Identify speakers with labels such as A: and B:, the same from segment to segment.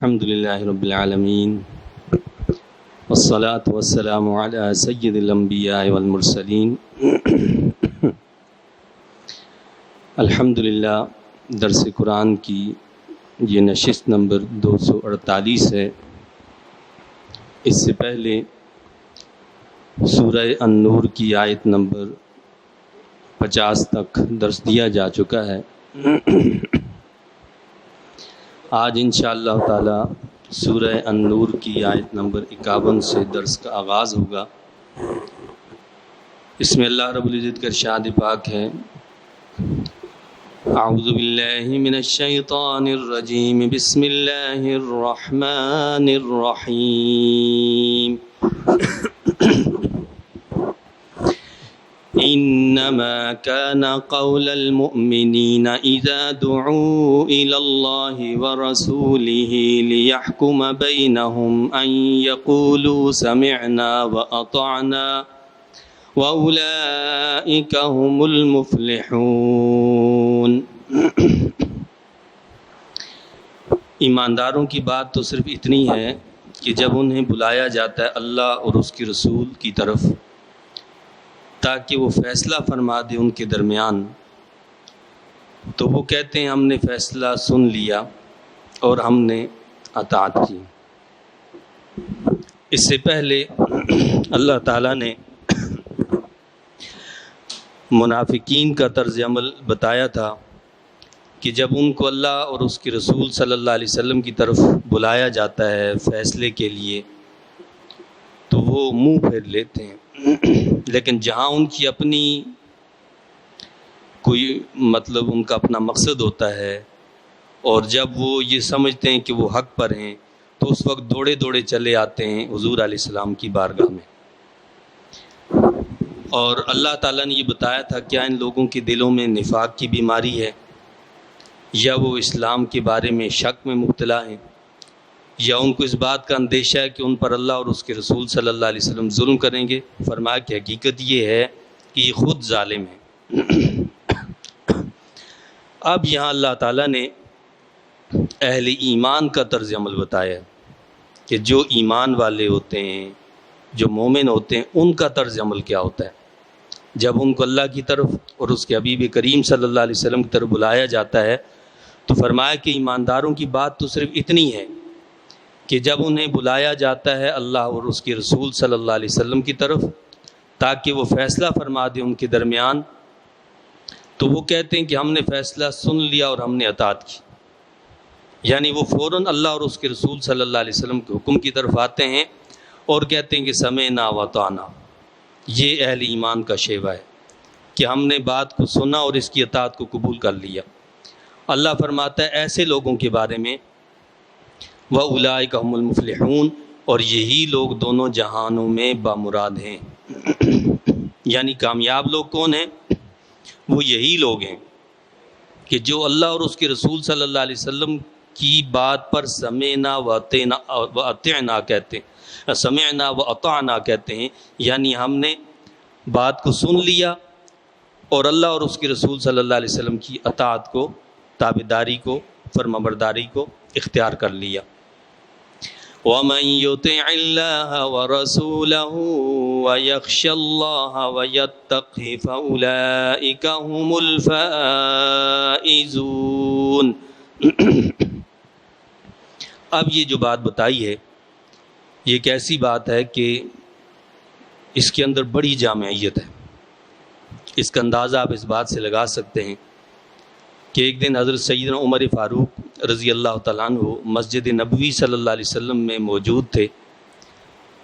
A: الحمد لله رب العالمين والصلاة والسلام على سيد الأنبياء والمرسلين الحمدللہ درس قرآن کی یہ نشست نمبر 248 ہے۔ اس سے پہلے سورہ النور کی آیت نمبر 50 تک درس دیا جا چکا ہے۔ آج انشاءاللہ تعالی سورہ النور کی آیت نمبر 51 سے درس کا آغاز ہوگا۔ اس میں اللہ رب العزت کا ارشاد پاک ہے: اعوذ باللہ من الشیطان الرجیم، بسم اللہ الرحمن الرحیم۔ انما كان قول المؤمنين اذا دعوا الى الله ورسوله ليحكم بينهم ان يقولوا سمعنا واطعنا واولئك هم المفلحون۔ ایمانداروں کی بات تو صرف اتنی ہے کہ جب انہیں بلایا جاتا ہے اللہ اور اس کے رسول کی طرف تاکہ وہ فیصلہ فرما دے ان کے درمیان، تو وہ کہتے ہیں ہم نے فیصلہ سن لیا اور ہم نے اطاعت کی۔ اس سے پہلے اللہ تعالیٰ نے منافقین کا طرز عمل بتایا تھا کہ جب ان کو اللہ اور اس کے رسول صلی اللہ علیہ وسلم کی طرف بلایا جاتا ہے فیصلے کے لیے تو وہ منہ پھیر لیتے ہیں، لیکن جہاں ان کی اپنی کوئی ان کا اپنا مقصد ہوتا ہے اور جب وہ یہ سمجھتے ہیں کہ وہ حق پر ہیں تو اس وقت دوڑے دوڑے چلے آتے ہیں حضور علیہ السلام کی بارگاہ میں۔ اور اللہ تعالیٰ نے یہ بتایا تھا کیا ان لوگوں کے دلوں میں نفاق کی بیماری ہے، یا وہ اسلام کے بارے میں شک میں مبتلا ہیں، یا ان کو اس بات کا اندیشہ ہے کہ ان پر اللہ اور اس کے رسول صلی اللہ علیہ وسلم ظلم کریں گے۔ فرمایا کہ حقیقت یہ ہے کہ یہ خود ظالم ہیں۔ اب یہاں اللہ تعالیٰ نے اہل ایمان کا طرز عمل بتایا کہ جو ایمان والے ہوتے ہیں، جو مومن ہوتے ہیں، ان کا طرز عمل کیا ہوتا ہے جب ان کو اللہ کی طرف اور اس کے حبیب کریم صلی اللہ علیہ وسلم کی طرف بلایا جاتا ہے۔ تو فرمایا کہ ایمانداروں کی بات تو صرف اتنی ہے کہ جب انہیں بلایا جاتا ہے اللہ اور اس کے رسول صلی اللہ علیہ وسلم کی طرف تاکہ وہ فیصلہ فرما دیں ان کے درمیان، تو وہ کہتے ہیں کہ ہم نے فیصلہ سن لیا اور ہم نے اطاعت کی، یعنی وہ فوراً اللہ اور اس کے رسول صلی اللہ علیہ وسلم کے حکم کی طرف آتے ہیں اور کہتے ہیں کہ سمعنا واطعنا۔ یہ اہل ایمان کا شیوہ ہے کہ ہم نے بات کو سنا اور اس کی اطاعت کو قبول کر لیا۔ اللہ فرماتا ہے ایسے لوگوں کے بارے میں وَأُولَئِكَ هُمُ الْمُفْلِحُونَ، اور یہی لوگ دونوں جہانوں میں بامراد ہیں۔ یعنی کامیاب لوگ کون ہیں؟ وہ یہی لوگ ہیں کہ جو اللہ اور اس کے رسول صلی اللہ علیہ وسلم کی بات پر سمعنا وَأَطِعْنَا کہتے ہیں، سمعنا وَأَطَعْنَا کہتے ہیں، یعنی ہم نے بات کو سن لیا اور اللہ اور اس کے رسول صلی اللہ علیہ وسلم کی اطاعت کو، تابعداری کو، فرمانبرداری کو اختیار کر لیا۔ وَمَن يُطِعِ اللَّهَ وَرَسُولَهُ وَيَخْشَ اللَّهَ وَيَتَّقْهِ فَأُولَئِكَ هُمُ الْفَائِزُونَ۔ اب یہ جو بات بتائی ہے یہ ایک ایسی بات ہے کہ اس کے اندر بڑی جامعیت ہے۔ اس کا اندازہ آپ اس بات سے لگا سکتے ہیں کہ ایک دن حضرت سیدنا عمر فاروق رضی اللہ تعالیٰ عنہ مسجد نبوی صلی اللہ علیہ وسلم میں موجود تھے۔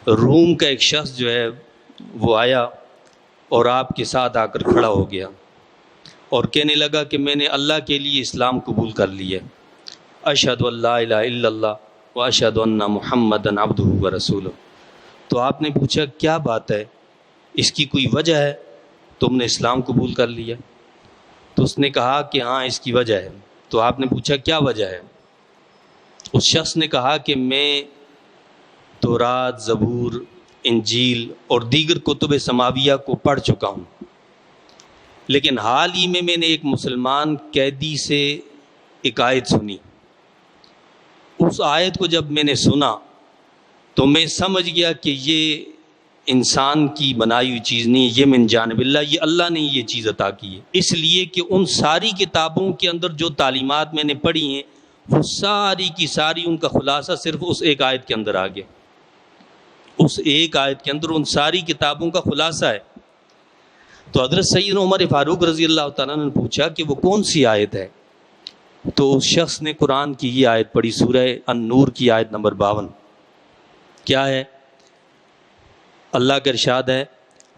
A: روم کا ایک شخص جو ہے وہ آیا اور آپ کے ساتھ آ کر کھڑا ہو گیا اور کہنے لگا کہ میں نے اللہ کے لیے اسلام قبول کر لیا، اشہد ان لا الہ الا اللہ و اشہد ان محمدًا عبدہ و رسولہ۔ تو آپ نے پوچھا کیا بات ہے، اس کی کوئی وجہ ہے، تم نے اسلام قبول کر لیا؟ تو اس نے کہا کہ ہاں اس کی وجہ ہے۔ تو آپ نے پوچھا کیا وجہ ہے؟ اس شخص نے کہا کہ میں تورات، زبور، انجیل اور دیگر کتب سماویہ کو پڑھ چکا ہوں، لیکن حال ہی میں نے ایک مسلمان قیدی سے ایک آیت سنی۔ اس آیت کو جب میں نے سنا تو میں سمجھ گیا کہ یہ انسان کی بنائی ہوئی چیز نہیں، یہ من جانب اللہ، یہ اللہ نے یہ چیز عطا کی ہے، اس لیے کہ ان ساری کتابوں کے اندر جو تعلیمات میں نے پڑھی ہیں وہ ساری کی ساری ان کا خلاصہ صرف اس ایک آیت کے اندر آ گیا، اس ایک آیت کے اندر ان ساری کتابوں کا خلاصہ ہے۔ تو حضرت سیدنا عمر فاروق رضی اللہ تعالیٰ نے پوچھا کہ وہ کون سی آیت ہے؟ تو اس شخص نے قرآن کی یہ آیت پڑھی، سورہ النور کی آیت نمبر 52۔ کیا ہے؟ اللہ کا ارشاد ہے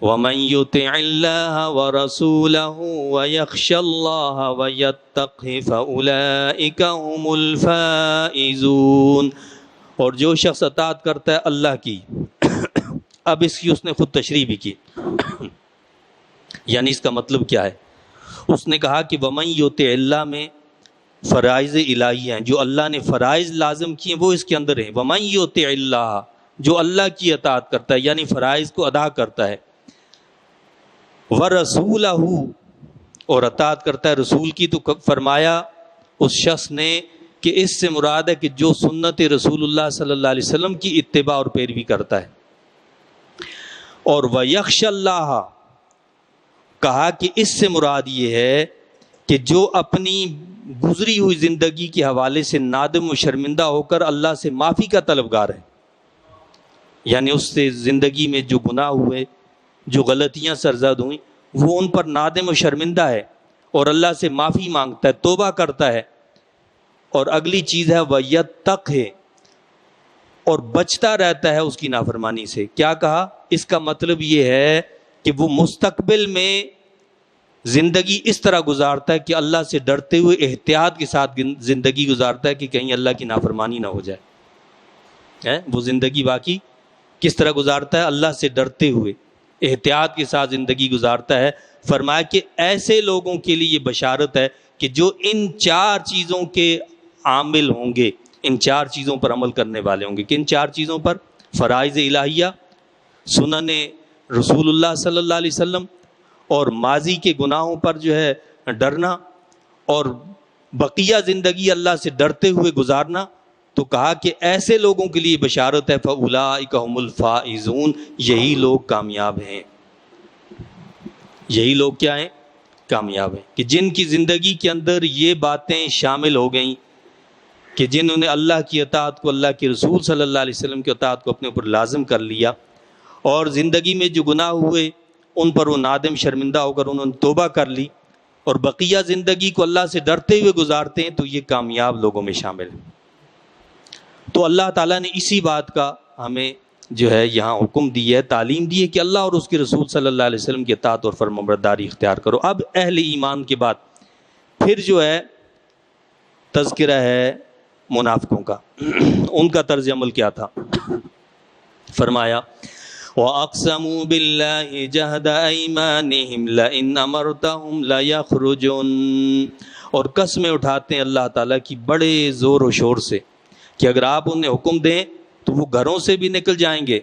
A: وَمَن يُطِعِ اللَّهَ وَرَسُولَهُ وَيَخْشَ اللَّهَ وَيَتَّقْهِ فَأُولَئِكَ هُمُ الْفَائِزُونَ، اور جو شخص اطاعت کرتا ہے اللہ کی، اب اس کی اس نے خود تشریح بھی کی، یعنی اس کا مطلب کیا ہے؟ اس نے کہا کہ وَمَن يُطِعِ اللَّهَ میں فرائض الہی ہیں، جو اللہ نے فرائض لازم کیے وہ اس کے اندر ہیں۔ وَمَن يُطِعِ اللَّهَ، جو اللہ کی اطاعت کرتا ہے یعنی فرائض کو ادا کرتا ہے، وَرَسُولَهُ، اور اطاعت کرتا ہے رسول کی، تو فرمایا اس شخص نے کہ اس سے مراد ہے کہ جو سنت رسول اللہ صلی اللہ علیہ وسلم کی اتباع اور پیروی کرتا ہے۔ اور وَيَخْشَ اللَّهَ، کہا کہ اس سے مراد یہ ہے کہ جو اپنی گزری ہوئی زندگی کے حوالے سے نادم و شرمندہ ہو کر اللہ سے معافی کا طلبگار ہے، یعنی اس سے زندگی میں جو گناہ ہوئے، جو غلطیاں سرزد ہوئیں، وہ ان پر نادم و شرمندہ ہے اور اللہ سے معافی مانگتا ہے، توبہ کرتا ہے۔ اور اگلی چیز ہے وَيَتَّقْهِ، اور بچتا رہتا ہے اس کی نافرمانی سے۔ کیا کہا؟ اس کا مطلب یہ ہے کہ وہ مستقبل میں زندگی اس طرح گزارتا ہے کہ اللہ سے ڈرتے ہوئے احتیاط کے ساتھ زندگی گزارتا ہے کہ کہیں اللہ کی نافرمانی نہ ہو جائے۔ وہ زندگی باقی کس طرح گزارتا ہے؟ اللہ سے ڈرتے ہوئے احتیاط کے ساتھ زندگی گزارتا ہے۔ فرمایا کہ ایسے لوگوں کے لیے یہ بشارت ہے کہ جو ان چار چیزوں کے عامل ہوں گے، ان چار چیزوں پر عمل کرنے والے ہوں گے۔ کن چار چیزوں پر؟ فرائض الہیہ، سنن رسول اللہ صلی اللہ علیہ وسلم، اور ماضی کے گناہوں پر جو ہے ڈرنا، اور بقیہ زندگی اللہ سے ڈرتے ہوئے گزارنا۔ تو کہا کہ ایسے لوگوں کے لیے بشارت ہے فَأُولَئِكَ هُمُ الْفَائِزُونَ، یہی لوگ کامیاب ہیں۔ یہی لوگ کیا ہیں؟ کامیاب ہیں، کہ جن کی زندگی کے اندر یہ باتیں شامل ہو گئیں، کہ جنہوں نے اللہ کی اطاعت کو، اللہ کے رسول صلی اللہ علیہ وسلم کی اطاعت کو اپنے اوپر لازم کر لیا، اور زندگی میں جو گناہ ہوئے ان پر وہ نادم شرمندہ ہو کر انہوں نے توبہ کر لی، اور بقیہ زندگی کو اللہ سے ڈرتے ہوئے گزارتے ہیں، تو یہ کامیاب لوگوں میں شامل ہیں۔ تو اللہ تعالیٰ نے اسی بات کا ہمیں جو ہے یہاں حکم دی ہے، تعلیم دی ہے کہ اللہ اور اس کے رسول صلی اللہ علیہ وسلم کی اطاعت اور فرمانبرداری اختیار کرو۔ اب اہل ایمان کے بعد پھر جو ہے تذکرہ ہے منافقوں کا، ان کا طرز عمل کیا تھا؟ فرمایا وَأَقْسَمُوا بِاللَّهِ جَهْدَ أَيْمَانِهِمْ لَئِنْ أَمَرْتَهُمْ لَيَخْرُجُونَ، اور قسمیں اٹھاتے ہیں اللہ تعالیٰ کی بڑے زور و شور سے کہ اگر آپ انہیں حکم دیں تو وہ گھروں سے بھی نکل جائیں گے۔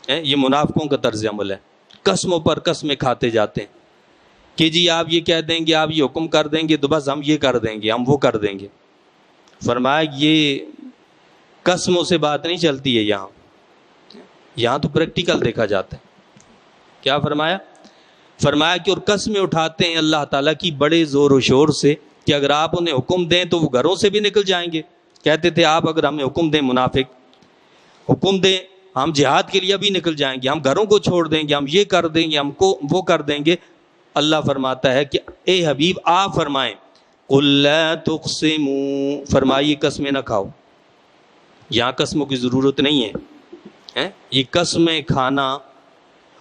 A: یہ منافقوں کا طرز عمل ہے، قسموں پر قسمیں کھاتے جاتے ہیں کہ جی آپ یہ کہہ دیں گے، آپ یہ حکم کر دیں گے تو بس ہم یہ کر دیں گے، ہم وہ کر دیں گے۔ فرمایا یہ قسموں سے بات نہیں چلتی ہے، یہاں تو پریکٹیکل دیکھا جاتا ہے۔ کیا فرمایا؟ فرمایا کہ اور قسمیں اٹھاتے ہیں اللہ تعالیٰ کی بڑے زور و شور سے کہ اگر آپ انہیں حکم دیں تو وہ گھروں سے بھی نکل جائیں گے۔ کہتے تھے آپ اگر ہمیں حکم دیں، منافق حکم دیں ہم جہاد کے لیے بھی نکل جائیں گے، ہم گھروں کو چھوڑ دیں گے، ہم یہ کر دیں گے، ہم کو وہ کر دیں گے۔ اللہ فرماتا ہے کہ اے حبیب آپ فرمائیں قُل لَا تُقْسِمُوا، فرمائیے قسمیں نہ کھاؤ۔ یہاں قسموں کی ضرورت نہیں ہے۔ یہ قسمیں کھانا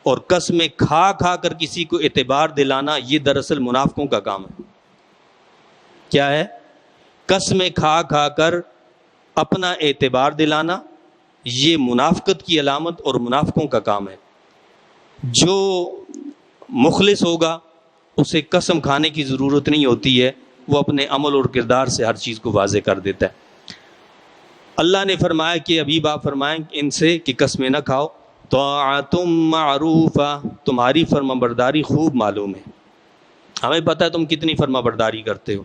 A: اور قسمیں کھا کھا کر کسی کو اعتبار دلانا، یہ دراصل منافقوں کا کام ہے۔ کیا ہے؟ قسمیں کھا کھا کر اپنا اعتبار دلانا، یہ منافقت کی علامت اور منافقوں کا کام ہے۔ جو مخلص ہوگا اسے قسم کھانے کی ضرورت نہیں ہوتی ہے، وہ اپنے عمل اور کردار سے ہر چیز کو واضح کر دیتا ہے۔ اللہ نے فرمایا کہ ابھی آپ فرمائیں ان سے کہ قسمیں نہ کھاؤ، طاعۃ معروفہ، تمہاری فرما برداری خوب معلوم ہے، ہمیں پتہ ہے تم کتنی فرما برداری کرتے ہو،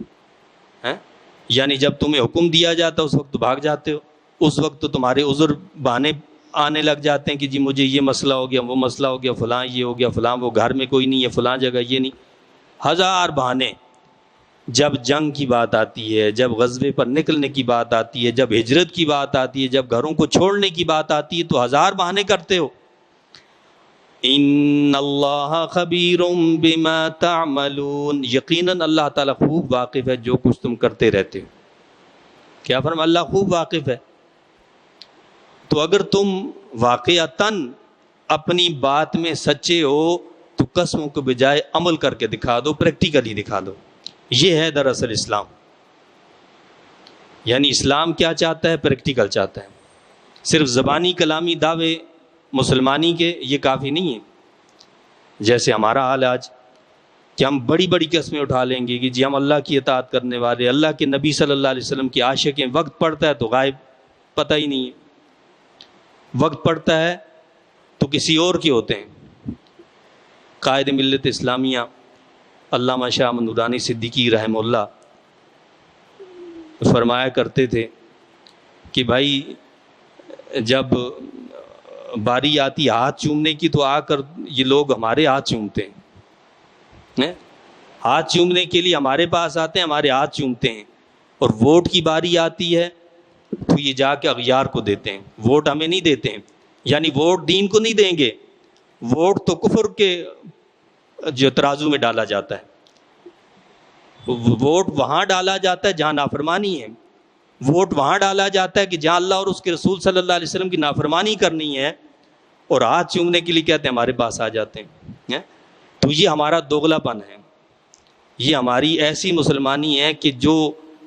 A: یعنی جب تمہیں حکم دیا جاتا ہے اس وقت تو بھاگ جاتے ہو، اس وقت تو تمہارے عذر بہانے آنے لگ جاتے ہیں کہ جی مجھے یہ مسئلہ ہو گیا، وہ مسئلہ ہو گیا، فلاں یہ ہو گیا، فلاں وہ گھر میں کوئی نہیں ہے، فلاں جگہ یہ نہیں، ہزار بہانے۔ جب جنگ کی بات آتی ہے، جب غزوے پر نکلنے کی بات آتی ہے، جب ہجرت کی بات آتی ہے، جب گھروں کو چھوڑنے کی بات آتی ہے تو ہزار بہانے کرتے ہو۔ ان اللہ خبیر بما تعملون، یقیناً اللہ تعالیٰ خوب واقف ہے جو کچھ تم کرتے رہتے ہو۔ کیا فرما؟ اللہ خوب واقف ہے۔ تو اگر تم واقعتاً اپنی بات میں سچے ہو تو قسموں کے بجائے عمل کر کے دکھا دو، پریکٹیکلی دکھا دو۔ یہ ہے دراصل اسلام۔ یعنی اسلام کیا چاہتا ہے؟ پریکٹیکل چاہتا ہے۔ صرف زبانی کلامی دعوے مسلمانی کے یہ کافی نہیں ہے۔ جیسے ہمارا حال آج کہ ہم بڑی بڑی قسمیں اٹھا لیں گے کہ جی ہم اللہ کی اطاعت کرنے والے، اللہ کے نبی صلی اللہ علیہ وسلم کی عاشق ہیں، وقت پڑتا ہے تو غائب، پتہ ہی نہیں ہے، وقت پڑتا ہے تو کسی اور کے ہوتے ہیں۔ قائد ملت اسلامیہ علامہ شاہ احمد نورانی صدیقی رحمہ اللہ فرمایا کرتے تھے کہ بھائی جب باری آتی ہاتھ چومنے کی تو آ کر یہ لوگ ہمارے ہاتھ چومتے ہیں، ہاتھ چومنے کے لیے ہمارے پاس آتے ہیں، ہمارے ہاتھ چومتے ہیں، اور ووٹ کی باری آتی ہے تو یہ جا کے اغیار کو دیتے ہیں، ووٹ ہمیں نہیں دیتے ہیں۔ یعنی ووٹ دین کو نہیں دیں گے، ووٹ تو کفر کے جو ترازو میں ڈالا جاتا ہے، ووٹ وہاں ڈالا جاتا ہے جہاں نافرمانی ہے، ووٹ وہاں ڈالا جاتا ہے کہ جہاں اللہ اور اس کے رسول صلی اللہ علیہ وسلم کی نافرمانی کرنی ہے، اور ہاتھ چومنے کے لیے کہتے ہیں ہمارے پاس آ جاتے ہیں۔ تو یہ ہمارا دوغلا پن ہے، یہ ہماری ایسی مسلمانی ہے کہ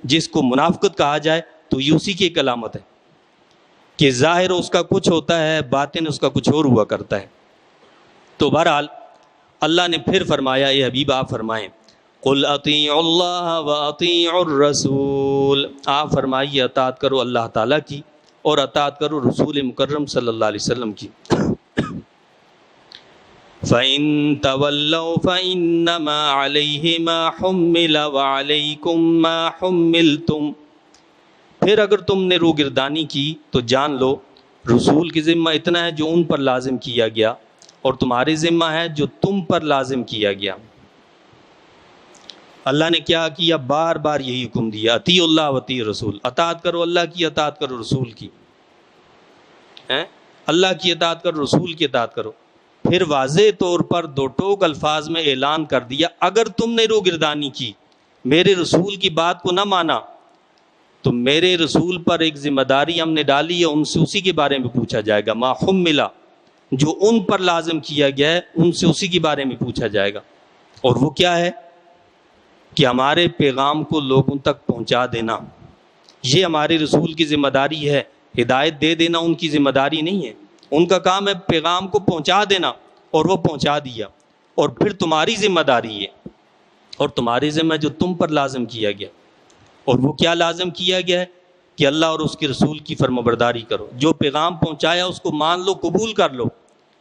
A: جس کو منافقت کہا جائے تو یہ اسی کی ایک علامت ہے کہ ظاہر اس کا کچھ ہوتا ہے، باطن اس کا کچھ اور ہوا کرتا ہے۔ تو بہرحال اللہ نے پھر فرمایا، اے حبیب آپ فرمائیں، قل اطیعوا اللہ واطیعوا الرسول، آپ فرمائیے اطاعت کرو اللہ تعالیٰ کی اور اطاعت کرو رسول مکرم صلی اللہ علیہ وسلم کی۔ فَإِن تَوَلَّوْا فَإِنَّمَا عَلَيْهِ مَا حُمِّلَ وَعَلَيْكُمْ مَا حُمِّلْتُمْ، پھر اگر تم نے روگردانی کی تو جان لو رسول کی ذمہ اتنا ہے جو ان پر لازم کیا گیا، اور تمہاری ذمہ ہے جو تم پر لازم کیا گیا۔ اللہ نے کیا کیا؟ بار بار یہی حکم دیا، اطیعوا اللہ واطیعوا الرسول، اطاعت کرو اللہ کی، اطاعت کرو رسول کی، اللہ کی اطاعت کرو، رسول کی اطاعت کرو۔ پھر واضح طور پر دو ٹوک الفاظ میں اعلان کر دیا، اگر تم نے روگردانی کی، میرے رسول کی بات کو نہ مانا، تو میرے رسول پر ایک ذمہ داری ہم نے ڈالی ہے، ان سے اسی کے بارے میں پوچھا جائے گا، ما حملا، جو ان پر لازم کیا گیا ہے ان سے اسی کے بارے میں پوچھا جائے گا۔ اور وہ کیا ہے کہ ہمارے پیغام کو لوگوں تک پہنچا دینا، یہ ہمارے رسول کی ذمہ داری ہے۔ ہدایت دے دینا ان کی ذمہ داری نہیں ہے، ان کا کام ہے پیغام کو پہنچا دینا، اور وہ پہنچا دیا۔ اور پھر تمہاری ذمہ داری ہے، اور تمہاری ذمہ جو تم پر لازم کیا گیا، اور وہ کیا لازم کیا گیا ہے کہ اللہ اور اس کے رسول کی فرمانبرداری کرو، جو پیغام پہنچایا اس کو مان لو، قبول کر لو،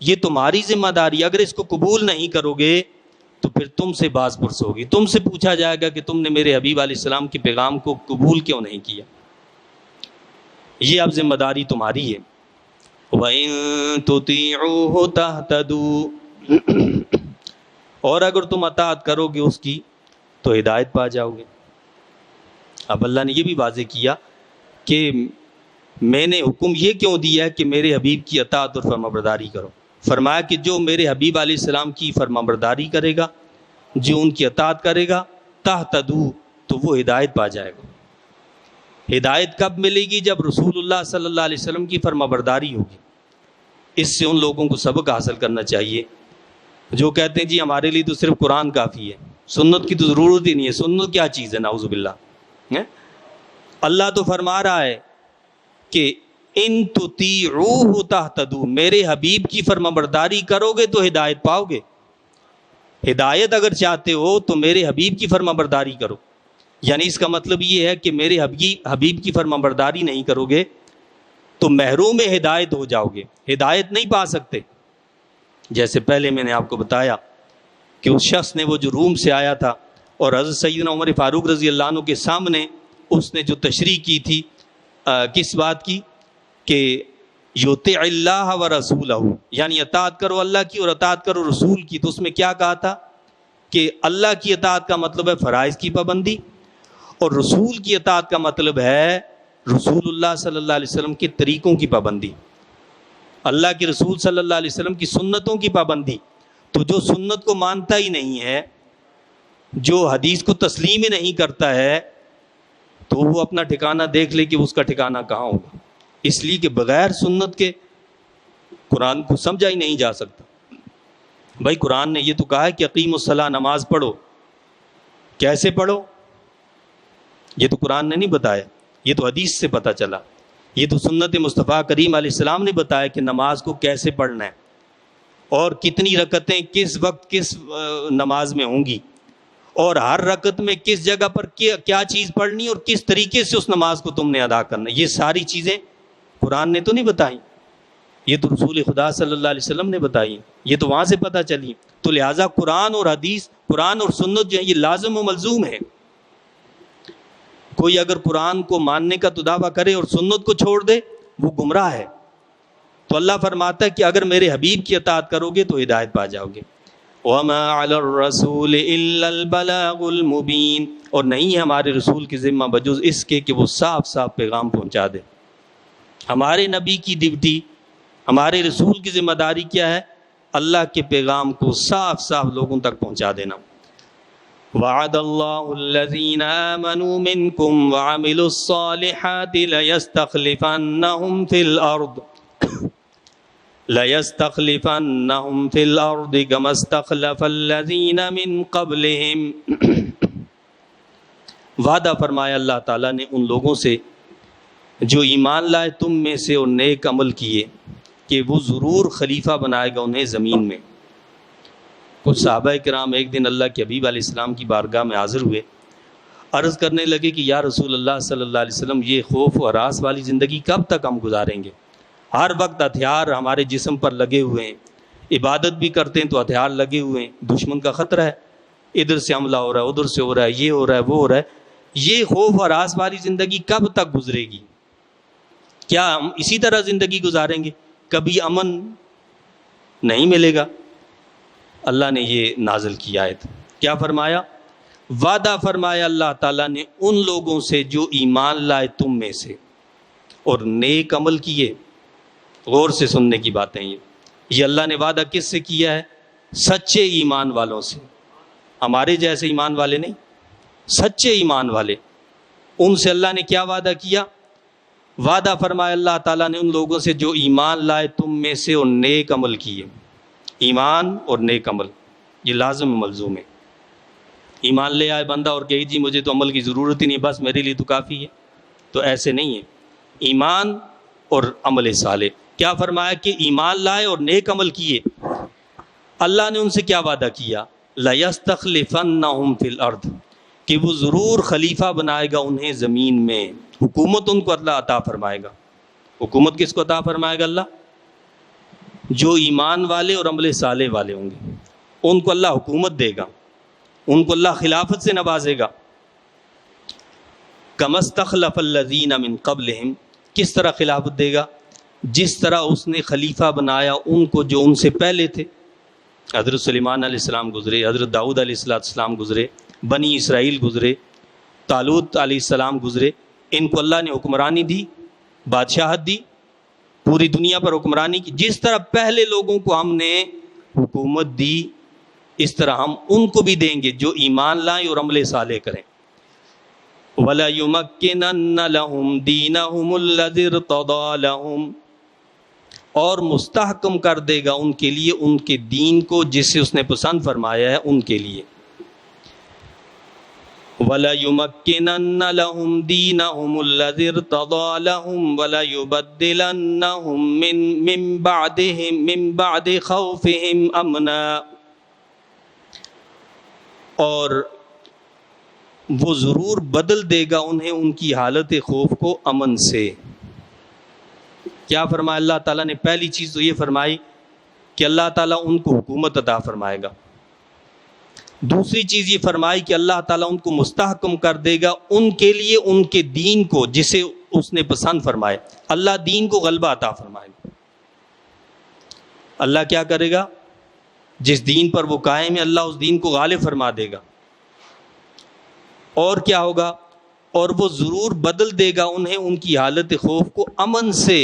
A: یہ تمہاری ذمہ داری۔ اگر اس کو قبول نہیں کرو گے تو پھر تم سے باز پرس ہوگی، تم سے پوچھا جائے گا کہ تم نے میرے حبیب علیہ السلام کے پیغام کو قبول کیوں نہیں کیا۔ یہ اب ذمہ داری تمہاری ہے۔ وَإِن تُطِيعُوهُ تَهْتَدُوا، اور اگر تم اطاعت کرو گے اس کی تو ہدایت پا جاؤ گے۔ اب اللہ نے یہ بھی واضح کیا کہ میں نے حکم یہ کیوں دیا ہے کہ میرے حبیب کی اطاعت اور فرمانبرداری کرو۔ فرمایا کہ جو میرے حبیب علیہ السلام کی فرمانبرداری کرے گا، جو ان کی اطاعت کرے گا، تہتدوا، تو وہ ہدایت پا جائے گا۔ ہدایت کب ملے گی؟ جب رسول اللہ صلی اللہ علیہ وسلم کی فرمانبرداری ہوگی۔ اس سے ان لوگوں کو سبق حاصل کرنا چاہیے جو کہتے ہیں جی ہمارے لیے تو صرف قرآن کافی ہے، سنت کی تو ضرورت ہی نہیں ہے۔ سنت کیا چیز ہے؟ نعوذ باللہ۔ اللہ تو فرما رہا ہے کہ ان تطیعوہ تہتدوا، میرے حبیب کی فرمانبرداری کرو گے تو ہدایت پاؤ گے۔ ہدایت اگر چاہتے ہو تو میرے حبیب کی فرمانبرداری کرو۔ یعنی اس کا مطلب یہ ہے کہ میرے حبیب کی فرمانبرداری نہیں کرو گے تو محروم ہدایت ہو جاؤ گے، ہدایت نہیں پا سکتے۔ جیسے پہلے میں نے آپ کو بتایا کہ اس شخص نے وہ جو روم سے آیا تھا اور حضرت سیدنا عمر فاروق رضی اللہ عنہ کے سامنے اس نے جو تشریح کی تھی کس بات کی کہ یطیع اللہ و رسولہ، یعنی اطاعت کرو اللہ کی اور اطاعت کرو رسول کی، تو اس میں کیا کہا تھا کہ اللہ کی اطاعت کا مطلب ہے فرائض کی پابندی، اور رسول کی اطاعت کا مطلب ہے رسول اللہ صلی اللہ علیہ وسلم کے طریقوں کی پابندی، اللہ کے رسول صلی اللہ علیہ وسلم کی سنتوں کی پابندی۔ تو جو سنت کو مانتا ہی نہیں ہے، جو حدیث کو تسلیم ہی نہیں کرتا ہے، تو وہ اپنا ٹھکانہ دیکھ لے کہ اس کا ٹھکانہ کہاں ہوگا، اس لیے کہ بغیر سنت کے قرآن کو سمجھا ہی نہیں جا سکتا۔ بھائی قرآن نے یہ تو کہا ہے کہ اقیم الصلاۃ، نماز پڑھو، کیسے پڑھو یہ تو قرآن نے نہیں بتایا، یہ تو حدیث سے پتہ چلا، یہ تو سنت مصطفیٰ کریم علیہ السلام نے بتایا کہ نماز کو کیسے پڑھنا ہے اور کتنی رکعتیں کس وقت کس نماز میں ہوں گی، اور ہر رکعت میں کس جگہ پر کیا چیز پڑھنی اور کس طریقے سے اس نماز کو تم نے ادا کرنا، یہ ساری چیزیں قرآن نے تو نہیں بتائیں، یہ تو رسول خدا صلی اللہ علیہ وسلم نے بتائی، یہ تو وہاں سے پتہ چلی۔ تو لہٰذا قرآن اور حدیث، قرآن اور سنت جو ہے یہ لازم و ملزوم ہے۔ کوئی اگر قرآن کو ماننے کا تو دعویٰ کرے اور سنت کو چھوڑ دے، وہ گمراہ ہے۔ تو اللہ فرماتا ہے کہ اگر میرے حبیب کی اطاعت کرو گے تو ہدایت پا جاؤ گے۔ وَمَا عَلَى الرَّسُولِ إِلَّا الْبَلَاغُ الْمُبِينُ، اور نہیں ہے ہمارے رسول کی ذمہ بجز اس کے کہ وہ صاف صاف پیغام پہنچا دے۔ ہمارے نبی کی ڈیوٹی، ہمارے رسول کی ذمہ داری کیا ہے؟ اللہ کے پیغام کو صاف صاف لوگوں تک پہنچا دینا۔ وعد اللہ الذین آمنوا منکم وعملوا الصالحات ليستخلفنهم في الارض كما استخلف الذین من قبلهم۔ وعدہ فرمایا اللہ تعالیٰ نے ان لوگوں سے جو ایمان لائے تم میں سے اور نیک عمل کیے کہ وہ ضرور خلیفہ بنائے گا انہیں زمین میں۔ کچھ صحابہ کرام ایک دن اللہ کے حبیب علیہ السلام کی بارگاہ میں حاضر ہوئے، عرض کرنے لگے کہ یا رسول اللہ صلی اللہ علیہ وسلم، یہ خوف و ہراس والی زندگی کب تک ہم گزاریں گے؟ ہر وقت ہتھیار ہمارے جسم پر لگے ہوئے ہیں، عبادت بھی کرتے ہیں تو ہتھیار لگے ہوئے ہیں، دشمن کا خطرہ ہے، ادھر سے حملہ ہو رہا ہے، ادھر سے ہو رہا ہے، یہ ہو رہا ہے، وہ ہو رہا ہے، یہ خوف و ہراس والی زندگی کب تک گزرے گی؟ کیا ہم اسی طرح زندگی گزاریں گے؟ کبھی امن نہیں ملے گا۔ اللہ نے یہ نازل کی آیت، کیا فرمایا؟ وعدہ فرمایا اللہ تعالیٰ نے ان لوگوں سے جو ایمان لائے تم میں سے اور نیک عمل کیے۔ غور سے سننے کی باتیں یہ اللہ نے وعدہ کس سے کیا ہے؟ سچے ایمان والوں سے، ہمارے جیسے ایمان والے نہیں، سچے ایمان والے، ان سے اللہ نے کیا وعدہ کیا؟ وعدہ فرمایا اللہ تعالیٰ نے ان لوگوں سے جو ایمان لائے تم میں سے اور نیک عمل کیے۔ ایمان اور نیک عمل یہ لازم ملزوم ہے۔ ایمان لے آئے بندہ اور کہے جی مجھے تو عمل کی ضرورت ہی نہیں، بس میرے لیے تو کافی ہے، تو ایسے نہیں ہے۔ ایمان اور عمل صالح، کیا فرمایا کہ ایمان لائے اور نیک عمل کیے۔ اللہ نے ان سے کیا وعدہ کیا؟ لَيَسْتَخْلِفَنَّهُمْ فِي الْأَرْضِ، کہ وہ ضرور خلیفہ بنائے گا انہیں زمین میں، حکومت ان کو اللہ عطا فرمائے گا۔ حکومت کس کو عطا فرمائے گا اللہ؟ جو ایمان والے اور عمل صالح والے ہوں گے ان کو اللہ حکومت دے گا، ان کو اللہ خلافت سے نوازے گا۔ كَمَا اسْتَخْلَفَ الَّذِينَ مِن قَبْلِهِمْ، کس طرح خلافت دے گا؟ جس طرح اس نے خلیفہ بنایا ان کو جو ان سے پہلے تھے۔ حضرت سلیمان علیہ السلام گزرے، حضرت داؤد علیہ السلام گزرے، بنی اسرائیل گزرے، طالوت علیہ السلام گزرے، ان کو اللہ نے حکمرانی دی، بادشاہت دی، پوری دنیا پر حکمرانی کی۔ جس طرح پہلے لوگوں کو ہم نے حکومت دی اس طرح ہم ان کو بھی دیں گے جو ایمان لائیں اور عمل صالح کریں۔ وَلَيُمَكِّنَنَّ لَهُمْ دِينَهُمُ الَّذِي ارْتَضَىٰ لَهُمْ، اور مستحکم کر دے گا ان کے لیے ان کے دین کو جسے اس نے پسند فرمایا ہے ان کے لیے۔ وَلَيُمَكِّنَنَّ لَهُمْ دِينَهُمُ الَّذِي ارْتَضَىٰ لَهُمْ وَلَيُبَدِّلَنَّهُمْ مِن بَعْدِ خَوْفِهِمْ أَمْنًا، اور وہ ضرور بدل دے گا انہیں ان کی حالت خوف کو امن سے۔ کیا فرمایا اللہ تعالیٰ نے؟ پہلی چیز تو یہ فرمائی کہ اللہ تعالیٰ ان کو حکومت عطا فرمائے گا۔ دوسری چیز یہ فرمائی کہ اللہ تعالیٰ ان کو مستحکم کر دے گا ان کے لیے ان کے دین کو جسے اس نے پسند فرمائے. اللہ دین کو غلبہ عطا فرمائے گا. اللہ کیا کرے گا؟ جس دین پر وہ قائم ہے اللہ اس دین کو غالب فرما دے گا. اور کیا ہوگا؟ اور وہ ضرور بدل دے گا انہیں ان کی حالت خوف کو امن سے.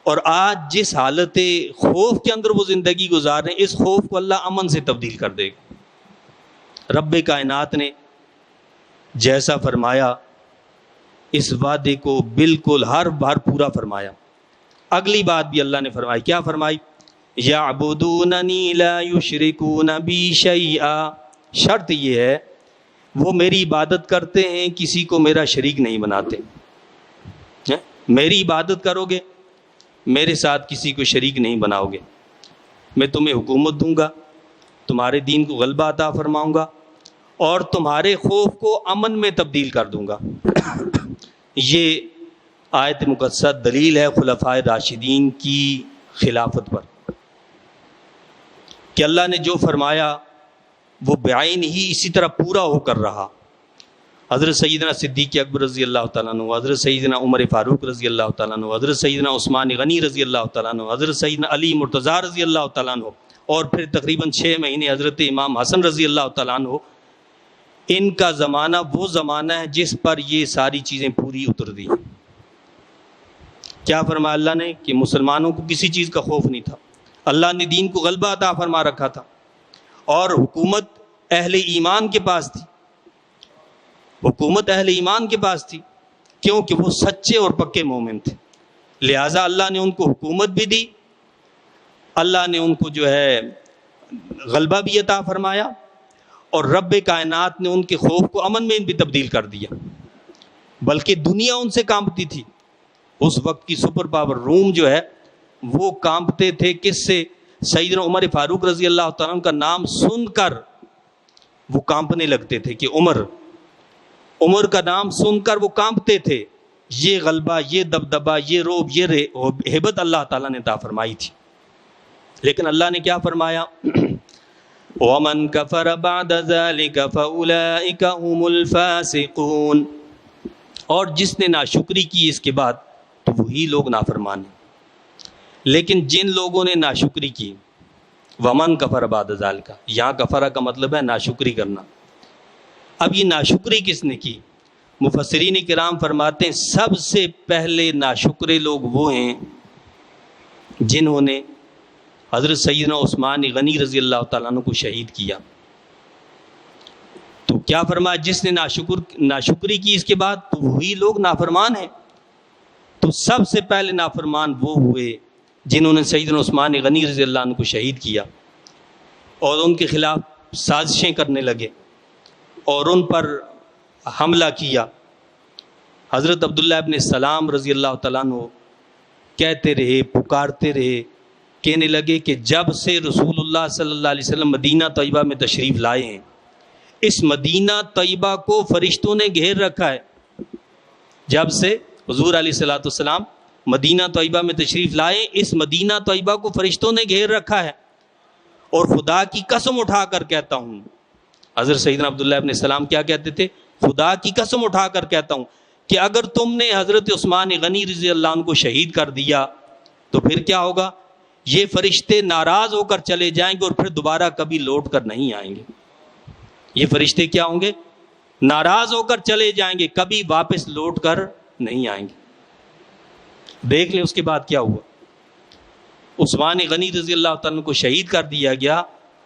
A: اور آج جس حالت خوف کے اندر وہ زندگی گزار رہے ہیں اس خوف کو اللہ امن سے تبدیل کر دے گا. رب کائنات نے جیسا فرمایا اس وعدے کو بالکل ہر بار پورا فرمایا. اگلی بات بھی اللہ نے فرمائی. کیا فرمائی؟ یعبدوننی لا یشرکون بی شیئا. شرط یہ ہے وہ میری عبادت کرتے ہیں کسی کو میرا شریک نہیں بناتے. میری عبادت کرو گے میرے ساتھ کسی کو شریک نہیں بناؤ گے. میں تمہیں حکومت دوں گا تمہارے دین کو غلبہ عطا فرماؤں گا اور تمہارے خوف کو امن میں تبدیل کر دوں گا. یہ آیت مقدسہ دلیل ہے خلفائے راشدین کی خلافت پر کہ اللہ نے جو فرمایا وہ بعین ہی اسی طرح پورا ہو کر رہا. حضرت سیدنا صدیق اکبر رضی اللہ تعالیٰ عنہ، حضرت سیدنا عمر فاروق رضی اللہ تعالیٰ عنہ، حضرت سیدنا عثمان غنی رضی اللہ تعالیٰ عنہ، حضرت سیدنا علی مرتضیٰ رضی اللہ تعالیٰ عنہ، اور پھر تقریباً 6 مہینے حضرت امام حسن رضی اللہ تعالیٰ عنہ. ان کا زمانہ وہ زمانہ ہے جس پر یہ ساری چیزیں پوری اتر دی. کیا فرمایا اللہ نے؟ کہ مسلمانوں کو کسی چیز کا خوف نہیں تھا. اللہ نے دین کو غلبہ عطا فرما رکھا تھا اور حکومت اہل ایمان کے پاس تھی. حکومت اہل ایمان کے پاس تھی کیونکہ وہ سچے اور پکے مومن تھے. لہٰذا اللہ نے ان کو حکومت بھی دی، اللہ نے ان کو جو ہے غلبہ بھی عطا فرمایا اور رب کائنات نے ان کے خوف کو امن میں بھی تبدیل کر دیا. بلکہ دنیا ان سے کانپتی تھی. اس وقت کی سپر پاور روم جو ہے وہ کانپتے تھے کس سے؟ سیدنا عمر فاروق رضی اللہ تعالیٰ عنہ کا نام سن کر وہ کانپنے لگتے تھے کہ عمر کا نام سن کر وہ کانپتے تھے. یہ غلبہ، یہ دبدبہ، یہ روب، یہ ہیبت اللہ تعالیٰ نے عطا فرمائی تھی. لیکن اللہ نے کیا فرمایا؟ وَمَنْ كَفَرَ بَعْدَ ذَلِكَ فَأُولَئِكَ هُمُ الْفَاسِقُونَ. اور جس نے ناشکری کی اس کے بعد تو وہی لوگ نافرمان ہیں. لیکن جن لوگوں نے ناشکری کی، وَمَنْ كَفَرَ بَعْدَ ذَلِكَ، یہاں کفرہ کا مطلب ہے ناشکری کرنا. اب یہ ناشکری کس نے کی؟ مفسرین کرام فرماتے ہیں سب سے پہلے ناشکرے لوگ وہ ہیں جنہوں نے حضرت سیدنا عثمان غنی رضی اللہ تعالیٰ عنہ کو شہید کیا. تو کیا فرمایا؟ جس نے ناشکری کی اس کے بعد تو وہی لوگ نافرمان ہیں. تو سب سے پہلے نافرمان وہ ہوئے جنہوں نے سیدنا عثمان غنی رضی اللہ عنہ کو شہید کیا اور ان کے خلاف سازشیں کرنے لگے اور ان پر حملہ کیا. حضرت عبداللہ ابن السلام رضی اللہ تعالیٰ عنہ کہتے رہے، پکارتے رہے، کہنے لگے کہ جب سے رسول اللہ صلی اللہ علیہ وسلم مدینہ طیبہ میں تشریف لائے ہیں اس مدینہ طیبہ کو فرشتوں نے گھیر رکھا ہے. جب سے حضور علیہ الصلوۃ والسلام مدینہ طیبہ میں تشریف لائے اس مدینہ طیبہ کو فرشتوں نے گھیر رکھا ہے. اور خدا کی قسم اٹھا کر کہتا ہوں، حضرت سیدنا عبداللہ ابن السلام کیا کہتے تھے؟ خدا کی قسم اٹھا کر کہتا ہوں کہ اگر تم نے حضرت عثمان غنی رضی اللہ عنہ کو شہید کر دیا تو پھر کیا ہوگا؟ یہ فرشتے ناراض ہو کر چلے جائیں گے اور پھر دوبارہ کبھی لوٹ کر نہیں آئیں گے. یہ فرشتے کیا ہوں گے؟ ناراض ہو کر چلے جائیں گے، کبھی واپس لوٹ کر نہیں آئیں گے. دیکھ لیں اس کے بعد کیا ہوا. عثمان غنی رضی اللہ تعالیٰ عنہ کو شہید کر دیا گیا.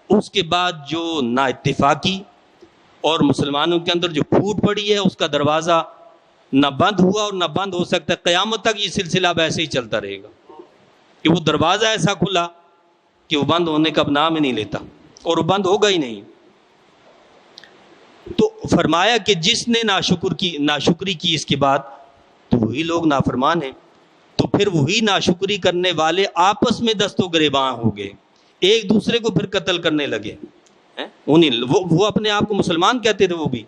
A: اس کے بعد جو نا اتفاقی اور مسلمانوں کے اندر جو پھوٹ پڑی ہے اس کا دروازہ نہ بند ہوا اور نہ بند ہو سکتا. قیامت تک یہ سلسلہ ویسے ہی چلتا رہے گا کہ وہ دروازہ ایسا کھلا کہ وہ بند ہونے کا نام ہی نہیں لیتا اور وہ بند ہوگا ہی نہیں. تو فرمایا کہ جس نے ناشکری کی اس کے بعد تو وہی لوگ نافرمان ہیں. تو پھر وہی ناشکری کرنے والے آپس میں دست و گریباں ہو گئے، ایک دوسرے کو پھر قتل کرنے لگے. وہ اپنے آپ کو مسلمان کہتے تھے، وہ بھی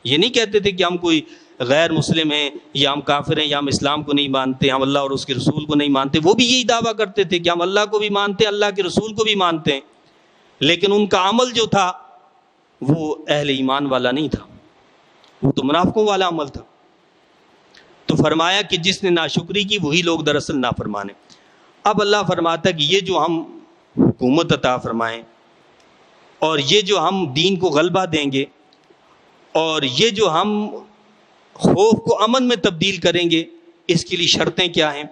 A: یہ نہیں کہتے تھے کہ ہم کوئی غیر مسلم ہیں یا ہم کافر ہیں یا ہم اسلام کو نہیں مانتے، ہم اللہ اور اس کے رسول کو نہیں مانتے. وہ بھی یہی دعویٰ کرتے تھے کہ ہم اللہ کو بھی مانتے ہیں، اللہ کے رسول کو بھی مانتے ہیں. لیکن ان کا عمل جو تھا وہ اہل ایمان والا نہیں تھا، وہ تو منافقوں والا عمل تھا۔ تو فرمایا کہ جس نے ناشکری کی وہی لوگ دراصل نافرمان ہیں۔ اب اللہ فرماتا ہے کہ یہ جو ہم حکومت عطا فرمائیں اور یہ جو ہم دین کو غلبہ دیں گے اور یہ جو ہم خوف کو امن میں تبدیل کریں گے، اس کے لیے شرطیں کیا ہیں؟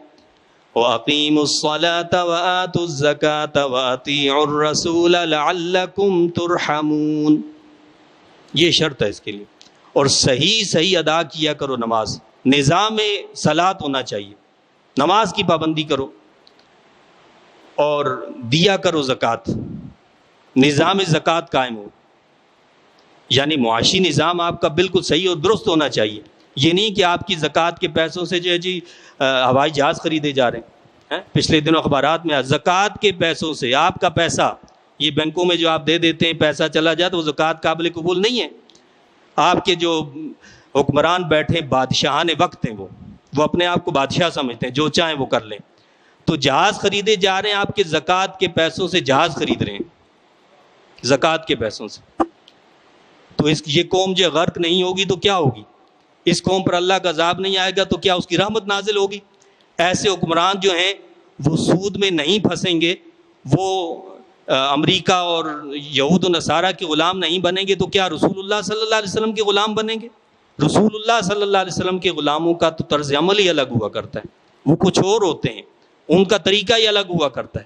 A: وَأَقِيمُوا الصَّلَاةَ وَآتُوا الزَّكَاةَ وَأَطِيعُوا الرَّسُولَ لَعَلَّكُمْ تُرْحَمُونَ، یہ شرط ہے اس کے لیے۔ اور صحیح ادا کیا کرو نماز، نظام صلاۃ ہونا چاہیے، نماز کی پابندی کرو اور دیا کرو زکوٰۃ، نظام زکوٰۃ قائم ہو، یعنی معاشی نظام آپ کا بالکل صحیح اور درست ہونا چاہیے۔ یہ نہیں کہ آپ کی زکوٰۃ کے پیسوں سے جو ہے جی ہوائی جہاز خریدے جا رہے ہیں۔ پچھلے دنوں اخبارات میں زکوٰۃ کے پیسوں سے، آپ کا پیسہ یہ بینکوں میں جو آپ دے دیتے ہیں پیسہ چلا جاتا ہے، وہ زکوٰۃ قابل قبول نہیں ہے۔ آپ کے جو حکمران بیٹھے بادشاہان وقت ہیں، وہ اپنے آپ کو بادشاہ سمجھتے ہیں، جو چاہیں وہ کر لیں۔ تو جہاز خریدے جا رہے ہیں، آپ کے زکوٰۃ کے پیسوں سے جہاز خرید رہے ہیں، زکوٰۃ کے پیسوں سے۔ تو یہ قوم جو غرق نہیں ہوگی تو کیا ہوگی؟ اس قوم پر اللہ کا عذاب نہیں آئے گا تو کیا اس کی رحمت نازل ہوگی؟ ایسے حکمران جو ہیں وہ سود میں نہیں پھنسیں گے، وہ امریکہ اور یہود و نصارہ کے غلام نہیں بنیں گے، تو کیا رسول اللہ صلی اللہ علیہ وسلم کے غلام بنیں گے؟ رسول اللہ صلی اللہ علیہ وسلم کے غلاموں کا تو طرز عمل ہی الگ ہوا کرتا ہے، وہ کچھ اور ہوتے ہیں، ان کا طریقہ ہی الگ ہوا کرتا ہے۔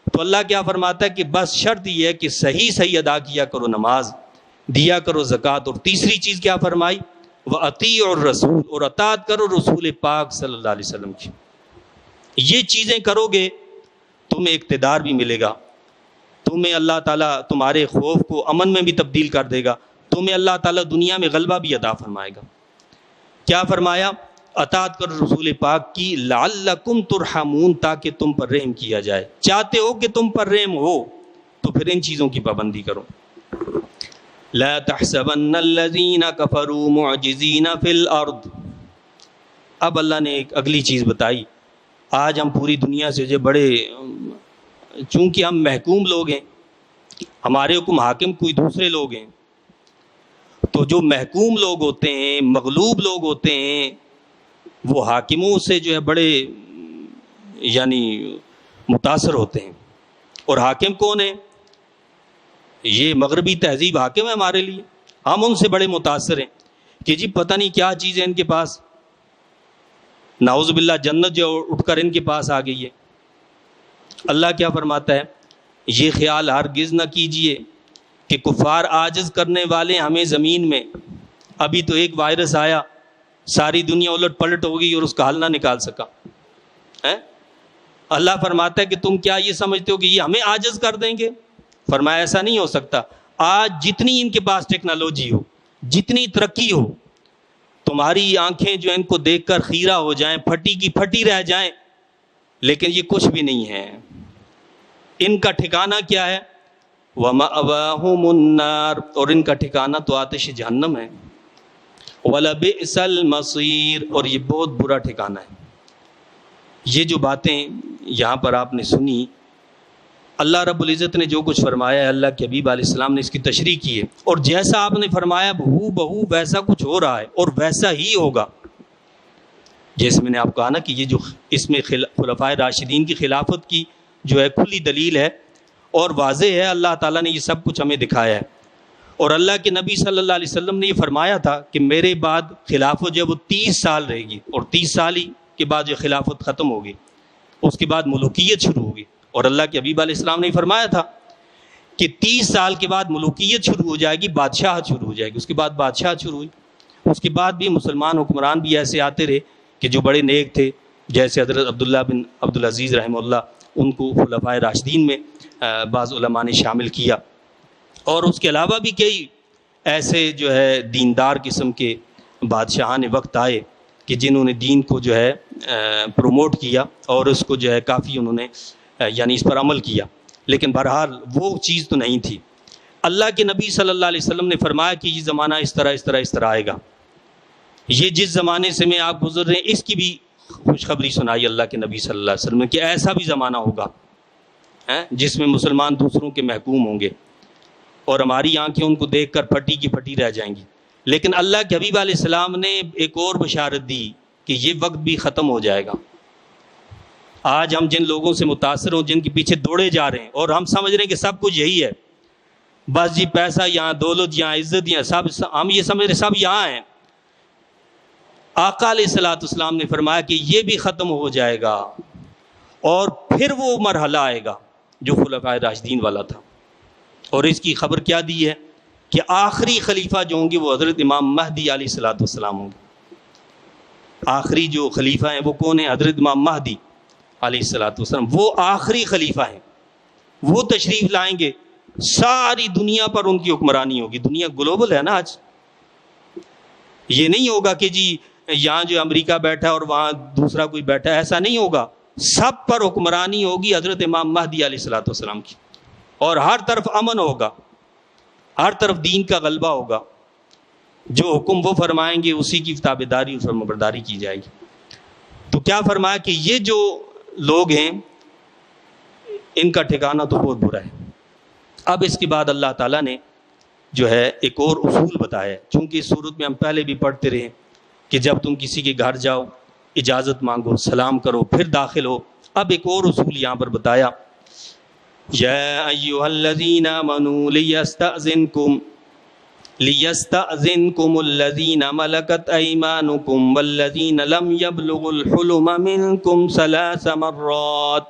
A: تو اللہ کیا فرماتا ہے کہ بس شرط یہ ہے کہ صحیح ادا کیا کرو نماز، دیا کرو زکوٰۃ، اور تیسری چیز کیا فرمائی؟ وَأَطِيعُوا الرَّسُولَ، اور اطاعت کرو رسول پاک صلی اللہ علیہ وسلم کی۔ یہ چیزیں کرو گے تمہیں اقتدار بھی ملے گا، تمہیں اللہ تعالیٰ تمہارے خوف کو امن میں بھی تبدیل کر دے گا، تمہیں اللہ تعالیٰ دنیا میں غلبہ بھی عطا فرمائے گا۔ کیا فرمایا؟ اطاعت کرو رسول پاک کی، لعلکم ترحمون، تاکہ تم پر رحم کیا جائے۔ چاہتے ہو کہ تم پر رحم ہو تو پھر ان چیزوں کی پابندی کرو۔ لا تحسبن الذین کفروا معجزین فی الارض۔ اب اللہ نے ایک اگلی چیز بتائی۔ آج ہم پوری دنیا سے جو بڑے، چونکہ ہم محکوم لوگ ہیں، ہمارے حکم حاکم کوئی دوسرے لوگ ہیں، تو جو محکوم لوگ ہوتے ہیں، مغلوب لوگ ہوتے ہیں، وہ حاکموں سے جو ہے بڑے یعنی متاثر ہوتے ہیں۔ اور حاکم کون ہے؟ یہ مغربی تہذیب حاکم ہے ہمارے لیے، ہم ان سے بڑے متاثر ہیں کہ جی پتہ نہیں کیا چیز ہے ان کے پاس، نعوذ باللہ جنت جو اٹھ کر ان کے پاس آ گئی ہے۔ اللہ کیا فرماتا ہے؟ یہ خیال ہرگز نہ کیجئے کہ کفار عاجز کرنے والے ہمیں زمین میں، ابھی تو ایک وائرس آیا، ساری دنیا الٹ پلٹ ہو گئی اور اس کا حل نہ نکال سکا۔ اللہ فرماتا ہے کہ تم کیا یہ سمجھتے ہو کہ یہ ہمیں عاجز کر دیں گے؟ فرمایا ایسا نہیں ہو سکتا۔ آج جتنی ان کے پاس ٹیکنالوجی ہو، جتنی ترقی ہو، تمہاری آنکھیں جو ان کو دیکھ کر خیرہ ہو جائیں، پھٹی کی پھٹی رہ جائیں، لیکن یہ کچھ بھی نہیں ہے۔ ان کا ٹھکانہ کیا ہے؟ وَمَأْوَاهُمُ النَّارُ، اور ان کا ٹھکانہ تو آتش جہنم ہے۔ وَلَبِئْسَ الْمَصِيرُ، اور یہ بہت برا ٹھکانہ ہے۔ یہ جو باتیں یہاں پر آپ نے سنی، اللہ رب العزت نے جو کچھ فرمایا ہے، اللہ کے حبیب علیہ السلام نے اس کی تشریح کی ہے، اور جیسا آپ نے فرمایا بہو بہو ویسا کچھ ہو رہا ہے اور ویسا ہی ہوگا۔ جیسے میں نے آپ کہا نا کہ یہ جو اس میں خلفائے راشدین کی خلافت کی جو ہے کھلی دلیل ہے اور واضح ہے، اللہ تعالیٰ نے یہ سب کچھ ہمیں دکھایا ہے۔ اور اللہ کے نبی صلی اللہ علیہ وسلم نے یہ فرمایا تھا کہ میرے بعد خلافت جو ہے وہ 30 سال رہے گی، اور 30 سال ہی کے بعد یہ خلافت ختم ہوگی، اس کے بعد ملوکیت شروع ہوگی۔ اور اللہ کے حبیب علیہ السلام نے فرمایا تھا کہ 30 سال کے بعد ملوکیت شروع ہو جائے گی، بادشاہت شروع ہو جائے گی۔ اس کے بعد بادشاہت شروع ہوئی، اس کے بعد بھی مسلمان حکمران بھی ایسے آتے رہے کہ جو بڑے نیک تھے، جیسے حضرت عبداللہ بن عبدالعزیز رحمہ اللہ، ان کو خلفائے راشدین میں بعض علماء نے شامل کیا۔ اور اس کے علاوہ بھی کئی ایسے جو ہے دیندار قسم کے بادشاہان وقت آئے کہ جنہوں نے دین کو جو ہے پروموٹ کیا اور اس کو جو ہے کافی انہوں نے یعنی اس پر عمل کیا، لیکن بہرحال وہ چیز تو نہیں تھی۔ اللہ کے نبی صلی اللہ علیہ وسلم نے فرمایا کہ یہ زمانہ اس طرح آئے گا۔ یہ جس زمانے سے میں آپ گزر رہے ہیں اس کی بھی خوشخبری سنائی اللہ کے نبی صلی اللہ علیہ وسلم نے کہ ایسا بھی زمانہ ہوگا جس میں مسلمان دوسروں کے محکوم ہوں گے، اور ہماری آنکھیں ان کو دیکھ کر پھٹی کی پھٹی رہ جائیں گی. لیکن اللہ کے حبیب علیہ السلام نے ایک اور بشارت دی کہ یہ وقت بھی ختم ہو جائے گا. آج ہم جن لوگوں سے متاثر ہوں، جن کے پیچھے دوڑے جا رہے ہیں، اور ہم سمجھ رہے ہیں کہ سب کچھ یہی ہے، بس جی پیسہ یہاں، دولت یہاں، عزت یہاں، سب ہم یہ سمجھ رہے سب یہاں ہیں. آقا علیہ الصلوۃ والسلام نے فرمایا کہ یہ بھی ختم ہو جائے گا، اور پھر وہ مرحلہ آئے گا جو خلفائے راشدین والا تھا. اور اس کی خبر کیا دی ہے کہ آخری خلیفہ جو ہوں گے وہ حضرت امام مہدی علیہ الصلوۃ والسلام ہوں گے. آخری جو خلیفہ ہیں وہ کون ہیں؟ حضرت امام مہدی علیہ الصلوۃ والسلام. وہ آخری خلیفہ ہیں، وہ تشریف لائیں گے، ساری دنیا پر ان کی حکمرانی ہوگی. دنیا گلوبل ہے نا آج. یہ نہیں ہوگا کہ جی یہاں جو امریکہ بیٹھا ہے اور وہاں دوسرا کوئی بیٹھا ہے، ایسا نہیں ہوگا. سب پر حکمرانی ہوگی حضرت امام مہدی علیہ الصلوۃ والسلام کی، اور ہر طرف امن ہوگا، ہر طرف دین کا غلبہ ہوگا. جو حکم وہ فرمائیں گے اسی کی تابعداری اور فرمانبرداری کی جائے گی. تو کیا فرمایا کہ یہ جو لوگ ہیں ان کا ٹھکانہ تو بہت برا ہے. اب اس کے بعد اللہ تعالیٰ نے جو ہے ایک اور اصول بتایا ہے. چونکہ اس صورت میں ہم پہلے بھی پڑھتے رہے کہ جب تم کسی کے گھر جاؤ اجازت مانگو، سلام کرو، پھر داخل ہو. اب ایک اور اصول یہاں پر بتایا، یا ایھا الذین آمنوا لیستأذنکم الذین ملکت ایمانکم والذین لم یبلغوا الحلم منکم ثلاث مرات.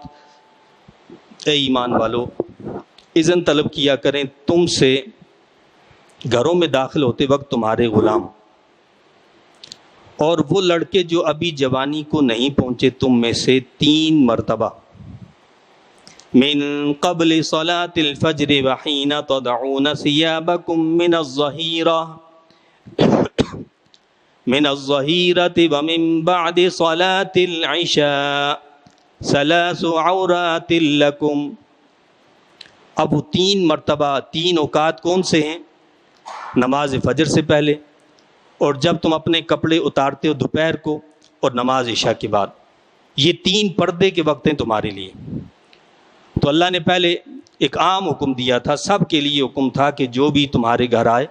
A: اے ایمان والو، اذن طلب کیا کریں تم سے گھروں میں داخل ہوتے وقت تمہارے غلام اور وہ لڑکے جو ابھی جوانی کو نہیں پہنچے تم میں سے 3 مرتبہ. من قبل صلاة الفجر وحین تضعون ثيابکم من الظہیرۃ ومن بعد صلاة العشاء 3 عورات لکم. اب وہ 3 مرتبہ 3 اوقات کون سے ہیں؟ نماز فجر سے پہلے، اور جب تم اپنے کپڑے اتارتے ہو دوپہر کو، اور نماز عشاء کے بعد. یہ 3 پردے کے وقت ہیں تمہارے لیے. تو اللہ نے پہلے ایک عام حکم دیا تھا، سب کے لیے حکم تھا کہ جو بھی تمہارے گھر آئے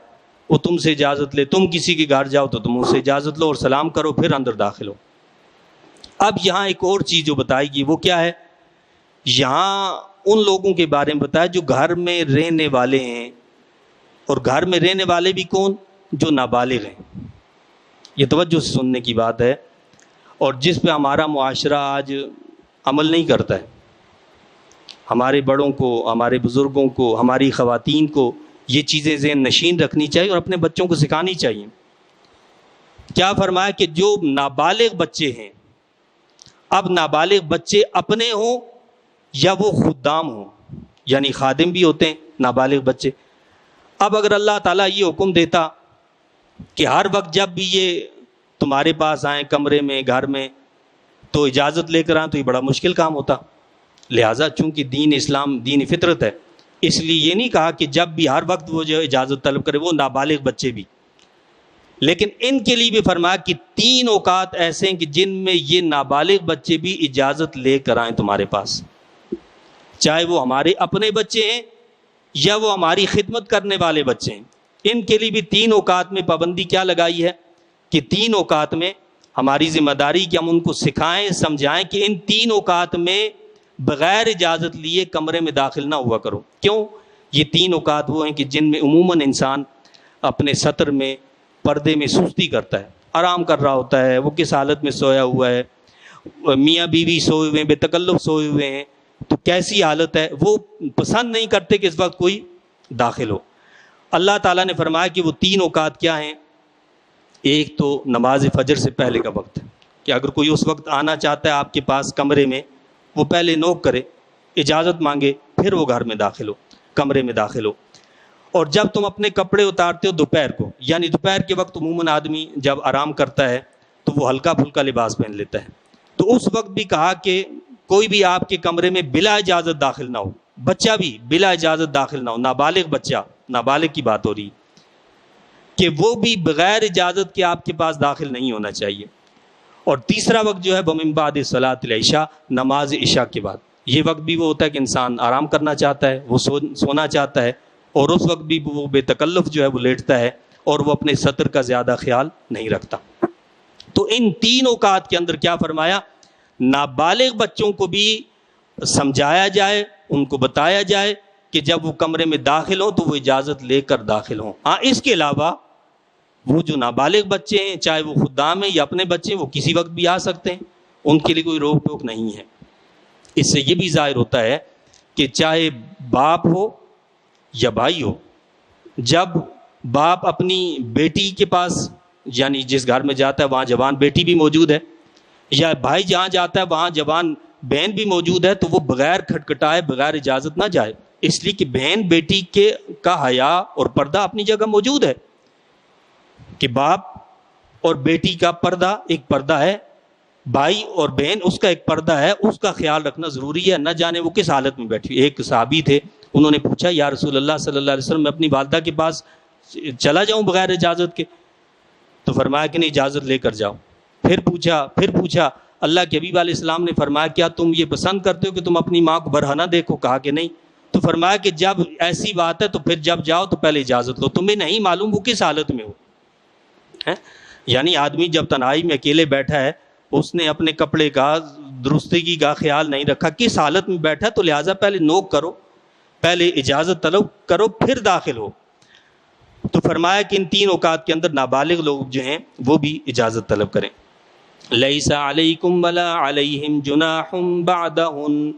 A: وہ تم سے اجازت لے. تم کسی کے گھر جاؤ تو تم اس سے اجازت لو اور سلام کرو، پھر اندر داخل ہو. اب یہاں ایک اور چیز جو بتائی گی وہ کیا ہے؟ یہاں ان لوگوں کے بارے میں بتایا جو گھر میں رہنے والے ہیں. اور گھر میں رہنے والے بھی کون؟ جو نابالغ ہیں. یہ توجہ سے سننے کی بات ہے، اور جس پہ ہمارا معاشرہ آج عمل نہیں کرتا ہے. ہمارے بڑوں کو، ہمارے بزرگوں کو، ہماری خواتین کو یہ چیزیں ذہن نشین رکھنی چاہیے اور اپنے بچوں کو سکھانی چاہیے. کیا فرمایا کہ جو نابالغ بچے ہیں، اب نابالغ بچے اپنے ہوں یا وہ خدام ہوں، یعنی خادم بھی ہوتے ہیں نابالغ بچے. اب اگر اللہ تعالیٰ یہ حکم دیتا کہ ہر وقت جب بھی یہ تمہارے پاس آئیں کمرے میں، گھر میں، تو اجازت لے کر آئیں، تو یہ بڑا مشکل کام ہوتا. لہٰذا چونکہ دین اسلام دین فطرت ہے، اس لیے یہ نہیں کہا کہ جب بھی ہر وقت وہ جو اجازت طلب کرے، وہ نابالغ بچے بھی. لیکن ان کے لیے بھی فرمایا کہ 3 اوقات ایسے ہیں کہ جن میں یہ نابالغ بچے بھی اجازت لے کر آئیں تمہارے پاس، چاہے وہ ہمارے اپنے بچے ہیں یا وہ ہماری خدمت کرنے والے بچے ہیں. ان کے لیے بھی 3 اوقات میں پابندی کیا لگائی ہے کہ 3 اوقات میں ہماری ذمہ داری کہ ہم ان کو سکھائیں، سمجھائیں کہ ان 3 اوقات میں بغیر اجازت لیے کمرے میں داخل نہ ہوا کرو. کیوں؟ یہ 3 اوقات وہ ہیں کہ جن میں عموماً انسان اپنے سطر میں، پردے میں سستی کرتا ہے، آرام کر رہا ہوتا ہے. وہ کس حالت میں سویا ہوا ہے؟ میاں بیوی سوئے ہوئے ہیں، بے تکلف سوئے ہوئے ہیں، تو کیسی حالت ہے؟ وہ پسند نہیں کرتے کہ اس وقت کوئی داخل ہو. اللہ تعالیٰ نے فرمایا کہ وہ 3 اوقات کیا ہیں؟ ایک تو نماز فجر سے پہلے کا وقت ہے کہ اگر کوئی اس وقت آنا چاہتا ہے آپ کے پاس کمرے میں، وہ پہلے نوک کرے، اجازت مانگے، پھر وہ گھر میں داخل ہو، کمرے میں داخل ہو. اور جب تم اپنے کپڑے اتارتے ہو دوپہر کو، یعنی دوپہر کے وقت عموماً آدمی جب آرام کرتا ہے تو وہ ہلکا پھلکا لباس پہن لیتا ہے، تو اس وقت بھی کہا کہ کوئی بھی آپ کے کمرے میں بلا اجازت داخل نہ ہو. بچہ بھی بلا اجازت داخل نہ ہو. نابالغ بچہ، نابالغ کی بات ہو رہی کہ وہ بھی بغیر اجازت کے آپ کے پاس داخل نہیں ہونا چاہیے. اور تیسرا وقت جو ہے ومن بعد صلاۃ العشاء، نماز عشاء کے بعد. یہ وقت بھی وہ ہوتا ہے کہ انسان آرام کرنا چاہتا ہے، وہ سونا چاہتا ہے، اور اس وقت بھی وہ بے تکلف جو ہے وہ لیٹتا ہے اور وہ اپنے سطر کا زیادہ خیال نہیں رکھتا۔ تو ان 3 اوقات کے اندر کیا فرمایا، نابالغ بچوں کو بھی سمجھایا جائے، ان کو بتایا جائے کہ جب وہ کمرے میں داخل ہوں تو وہ اجازت لے کر داخل ہوں۔ ہاں اس کے علاوہ وہ جو نابالغ بچے ہیں، چاہے وہ خدام ہیں یا اپنے بچے ہیں، وہ کسی وقت بھی آ سکتے ہیں، ان کے لیے کوئی روک ٹوک نہیں ہے۔ اس سے یہ بھی ظاہر ہوتا ہے کہ چاہے باپ ہو یا بھائی ہو، جب باپ اپنی بیٹی کے پاس یعنی جس گھر میں جاتا ہے وہاں جوان بیٹی بھی موجود ہے، یا بھائی جہاں جاتا ہے وہاں جوان بہن بھی موجود ہے، تو وہ بغیر کھٹکھٹائے بغیر اجازت نہ جائے، اس لیے کہ بہن بیٹی کا حیا اور پردہ اپنی جگہ موجود ہے، کہ باپ اور بیٹی کا پردہ ایک پردہ ہے، بھائی اور بہن اس کا ایک پردہ ہے، اس کا خیال رکھنا ضروری ہے، نہ جانے وہ کس حالت میں بیٹھی۔ ایک صحابی تھے، انہوں نے پوچھا یا رسول اللہ صلی اللہ علیہ وسلم میں اپنی والدہ کے پاس چلا جاؤں بغیر اجازت کے؟ تو فرمایا کہ نہیں، اجازت لے کر جاؤ۔ پھر پوچھا اللہ کے حبیب علیہ السلام نے فرمایا کیا تم یہ پسند کرتے ہو کہ تم اپنی ماں کو برہنہ دیکھو؟ کہا کہ نہیں۔ تو فرمایا کہ جب ایسی بات ہے تو پھر جب جاؤ تو پہلے اجازت لو، تمہیں نہیں معلوم وہ کس حالت میں ہو۔ یعنی آدمی جب تنہائی میں اکیلے بیٹھا ہے، اس نے اپنے کپڑے کا درستگی کا خیال نہیں رکھا، کس حالت میں بیٹھا، تو لہٰذا پہلے نوک کرو، پہلے اجازت طلب کرو، پھر داخل ہو۔ تو فرمایا کہ ان 3 اوقات کے اندر نابالغ لوگ جو ہیں وہ بھی اجازت طلب کریں۔ لیس علیکم ولا علیہم جناح بعدہن،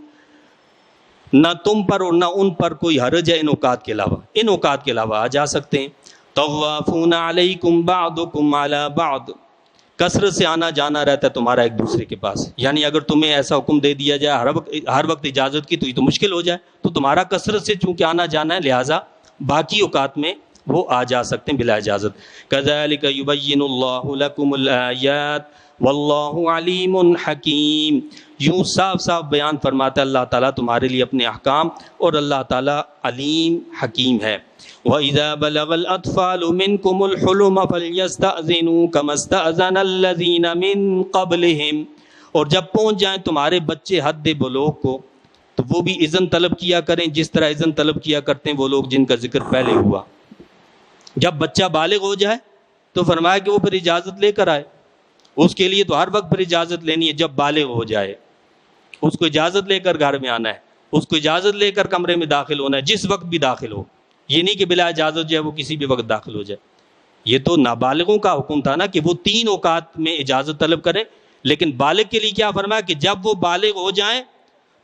A: نہ تم پر اور نہ ان پر کوئی حرج ہے ان اوقات کے علاوہ، ان اوقات کے علاوہ آ جا سکتے ہیں۔ طوافون علیکم بعضکم علی بعض، کثرت سے آنا جانا رہتا ہے تمہارا ایک دوسرے کے پاس، یعنی اگر تمہیں ایسا حکم دے دیا جائے ہر وقت اجازت کی تو یہ تو مشکل ہو جائے، تو تمہارا کثرت سے چونکہ آنا جانا ہے لہٰذا باقی اوقات میں وہ آ جا سکتے ہیں بلا اجازت۔ کذالک یبین اللہ لکم الآیات واللہ علیم حکیم، یوں صاف صاف بیان فرماتا ہے اللہ تعالیٰ تمہارے لیے اپنے احکام، اور اللہ تعالیٰ علیم حکیم ہے۔ وَإِذَا بَلَغَ الْأَطْفَالُ مِنْكُمُ الْحُلُمَ فَلْيَسْتَأْذِنُوا كَمَا اسْتَأْذَنَ الَّذِينَ مِنْ قَبْلِهِمْ، اور جب پہنچ جائیں تمہارے بچے حد بلوغ کو تو وہ بھی اذن طلب کیا کریں جس طرح اذن طلب کیا کرتے ہیں وہ لوگ جن کا ذکر پہلے ہوا۔ جب بچہ بالغ ہو جائے تو فرمایا کہ وہ پھر اجازت لے کر آئے، اس کے لیے تو ہر وقت پھر اجازت لینی ہے۔ جب بالغ ہو جائے اس کو اجازت لے کر گھر میں آنا ہے، اس کو اجازت لے کر کمرے میں داخل ہونا ہے، جس وقت بھی داخل ہو، یہ نہیں کہ بلا اجازت جو ہے وہ کسی بھی وقت داخل ہو جائے۔ یہ تو نابالغوں کا حکم تھا نا کہ وہ 3 اوقات میں اجازت طلب کریں، لیکن بالغ کے لیے کیا فرمایا کہ جب وہ بالغ ہو جائیں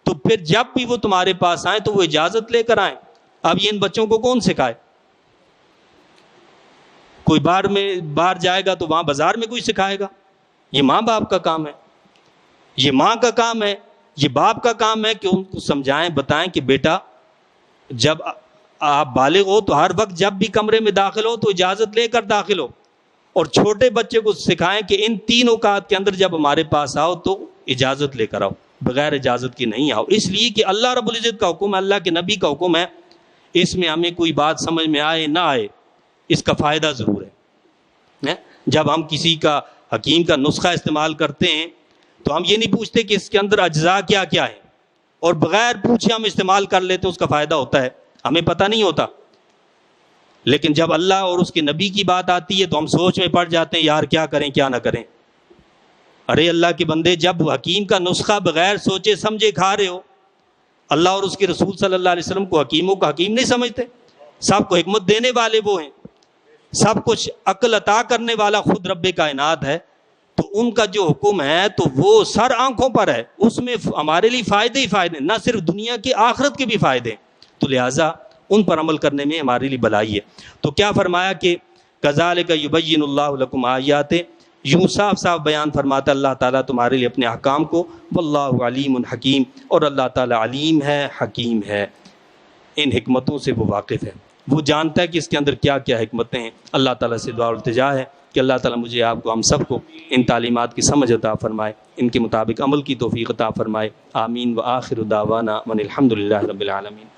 A: تو پھر جب بھی وہ تمہارے پاس آئیں تو وہ اجازت لے کر آئیں۔ اب یہ ان بچوں کو کون سکھائے؟ کوئی باہر جائے گا تو وہاں بازار میں کوئی سکھائے گا؟ یہ ماں باپ کا کام ہے، یہ ماں کا کام ہے، یہ باپ کا کام ہے کہ ان کو سمجھائیں بتائیں کہ بیٹا جب آپ بالغ ہو تو ہر وقت جب بھی کمرے میں داخل ہو تو اجازت لے کر داخل ہو، اور چھوٹے بچے کو سکھائیں کہ ان 3 اوقات کے اندر جب ہمارے پاس آؤ تو اجازت لے کر آؤ، بغیر اجازت کی نہیں آؤ، اس لیے کہ اللہ رب العزت کا حکم ہے، اللہ کے نبی کا حکم ہے، اس میں ہمیں کوئی بات سمجھ میں آئے نہ آئے اس کا فائدہ ضرور ہے۔ جب ہم کسی کا حکیم کا نسخہ استعمال کرتے ہیں تو ہم یہ نہیں پوچھتے کہ اس کے اندر اجزاء کیا کیا ہیں، اور بغیر پوچھے ہم استعمال کر لیتے ہیں، اس کا فائدہ ہوتا ہے، ہمیں پتہ نہیں ہوتا۔ لیکن جب اللہ اور اس کے نبی کی بات آتی ہے تو ہم سوچ میں پڑ جاتے ہیں یار کیا کریں کیا نہ کریں۔ ارے اللہ کے بندے، جب حکیم کا نسخہ بغیر سوچے سمجھے کھا رہے ہو، اللہ اور اس کے رسول صلی اللہ علیہ وسلم کو حکیموں کا حکیم نہیں سمجھتے؟ سب کو حکمت دینے والے وہ ہیں، سب کچھ عقل عطا کرنے والا خود رب کائنات ہے، تو ان کا جو حکم ہے تو وہ سر آنکھوں پر ہے، اس میں ہمارے لیے فائدے ہی فائدے، نہ صرف دنیا کی آخرت کے بھی فائدے، تو لہٰذا ان پر عمل کرنے میں ہمارے لیے بھلائی ہے۔ تو کیا فرمایا کہ کذالک یبین اللہ لکم آیات، یوں صاف صاف بیان فرماتا اللہ تعالیٰ تمہارے لیے اپنے احکام کو، واللہ علیم حکیم، اور اللہ تعالیٰ علیم ہے حکیم ہے، ان حکمتوں سے وہ واقف ہے، وہ جانتا ہے کہ اس کے اندر کیا کیا حکمتیں ہیں۔ اللہ تعالیٰ سے دعا اور التجا ہے کہ اللہ تعالیٰ مجھے آپ کو ہم سب کو ان تعلیمات کی سمجھ عطا فرمائے، ان کے مطابق عمل کی توفیق عطا فرمائے۔ آمین وآخر دعوانا من الحمد للہ رب العالمین۔